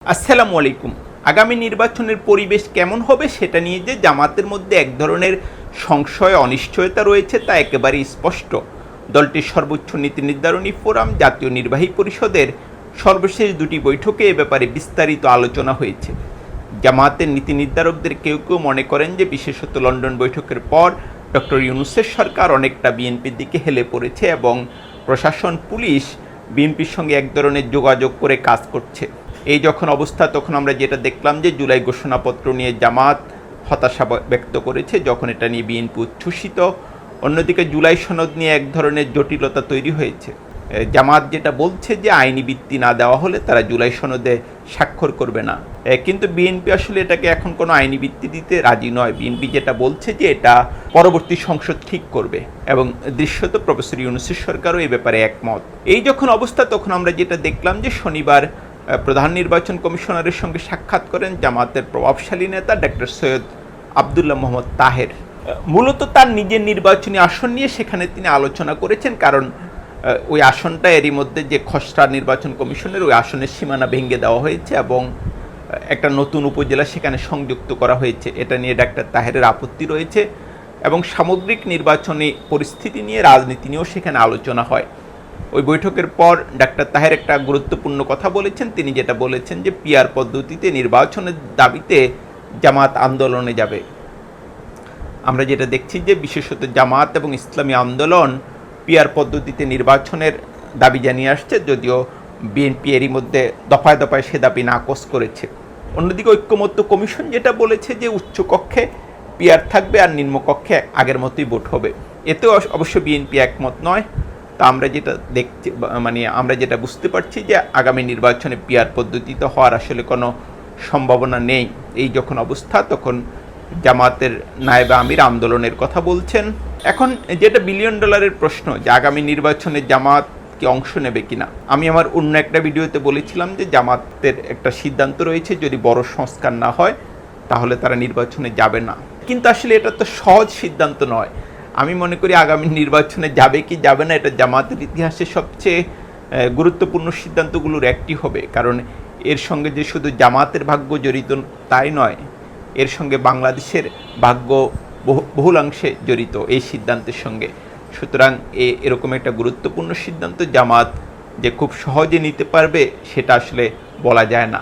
আসসালামু আলাইকুম। আগামী নির্বাচনের পরিবেশ কেমন হবে সেটা নিয়ে যে জামাতের মধ্যে এক ধরনের সংশয় অনিশ্চয়তা রয়েছে তা একেবারেই স্পষ্ট। দলটির সর্বোচ্চ নীতি নির্ধারণী ফোরাম জাতীয় নির্বাহী পরিষদের সর্বশেষ দুটি বৈঠকে এ ব্যাপারে বিস্তারিত আলোচনা হয়েছে। জামাতের নীতি নির্ধারকদের কেউ কেউ মনে করেন যে বিশেষত লন্ডন বৈঠকের পর ডক্টর ইউনূসের সরকার অনেকটা বিএনপির দিকে হেলে পড়েছে এবং প্রশাসন পুলিশ বিএনপির সঙ্গে এক ধরনের যোগাযোগ করে কাজ করছে। এই যখন অবস্থা তখন আমরা যেটা দেখলাম যে জুলাই ঘোষণাপত্র নিয়ে জামাত হতাশা ব্যক্ত করেছে, যখন এটা নিয়ে বিএনপি উচ্ছ্বসিত। অন্যদিকে জুলাই সনদ নিয়ে এক ধরনের জটিলতা তৈরি হয়েছে। জামাত যেটা বলছে যে আইনি ভিত্তি না দেওয়া হলে তারা জুলাই সনদে স্বাক্ষর করবে না, কিন্তু বিএনপি আসলে এটাকে এখন কোনো আইনি ভিত্তি দিতে রাজি নয়। বিএনপি যেটা বলছে যে এটা পরবর্তী সংসদ ঠিক করবে এবং দৃশ্যত প্রফেসর ইউনূসের সরকারও এই ব্যাপারে একমত। এই যখন অবস্থা তখন আমরা যেটা দেখলাম যে শনিবার প্রধান নির্বাচন কমিশনারের সঙ্গে সাক্ষাৎ করেন জামাতের প্রভাবশালী নেতা ডক্টর সৈয়দ আবদুল্লাহ মোহাম্মদ তাহের। মূলত তার নিজের নির্বাচনী আসন নিয়ে সেখানে তিনি আলোচনা করেছেন, কারণ ওই আসনটা এরই মধ্যে যে খসড়া নির্বাচন কমিশনের ওই আসনের সীমানা ভেঙে দেওয়া হয়েছে এবং একটা নতুন উপজেলা সেখানে সংযুক্ত করা হয়েছে। এটা নিয়ে ডাক্তার তাহেরের আপত্তি রয়েছে এবং সামগ্রিক নির্বাচনী পরিস্থিতি নিয়ে রাজনীতি নিয়েও সেখানে আলোচনা হয়। ওই বৈঠকের পর ডাক্তার তাহের একটা গুরুত্বপূর্ণ কথা বলেছেন। তিনি যেটা বলেছেন যে পিআর পদ্ধতিতে নির্বাচনের দাবিতে জামাত আন্দোলনে যাবে। আমরা যেটা দেখছি যে বিশেষত জামাত এবং ইসলামী আন্দোলন পিআর পদ্ধতিতে নির্বাচনের দাবি জানিয়ে আসছে, যদিও বিএনপি এরই মধ্যে দফায় দফায় সে দাবি নাকচ করেছে। অন্যদিকে ঐক্যমত্য কমিশন যেটা বলেছে যে উচ্চকক্ষে পিআর থাকবে আর নিম্নকক্ষে আগের মতোই ভোট হবে। এতেও অবশ্য বিএনপি একমত নয়। তা আমরা যেটা দেখছি আমরা যেটা বুঝতে পারছি যে আগামী নির্বাচনে পিআর পদ্ধতিতে হওয়ার আসলে কোনো সম্ভাবনা নেই। এই যখন অবস্থা তখন জামাতের নায়েবে আমির আন্দোলনের কথা বলছেন। এখন যেটা বিলিয়ন ডলারের প্রশ্ন যে আগামী নির্বাচনে জামাত কি অংশ নেবে কিনা। আমি আমার অন্য একটা ভিডিওতে বলেছিলাম যে জামাতের একটা সিদ্ধান্ত রয়েছে, যদি বড় সংস্কার না হয় তাহলে তারা নির্বাচনে যাবে না। কিন্তু আসলে এটা তো সহজ সিদ্ধান্ত নয়। আমি মনে করি আগামী নির্বাচনে যাবে কি যাবে না এটা জামাতের ইতিহাসে সবচেয়ে গুরুত্বপূর্ণ সিদ্ধান্তগুলোর একটি হবে, কারণ এর সঙ্গে যে শুধু জামাতের ভাগ্য জড়িত তাই নয়, এর সঙ্গে বাংলাদেশের ভাগ্য বহুলাংশে জড়িত এই সিদ্ধান্তের সঙ্গে। সুতরাং এরকম একটা গুরুত্বপূর্ণ সিদ্ধান্ত জামাত যে খুব সহজে নিতে পারবে সেটা আসলে বলা যায় না।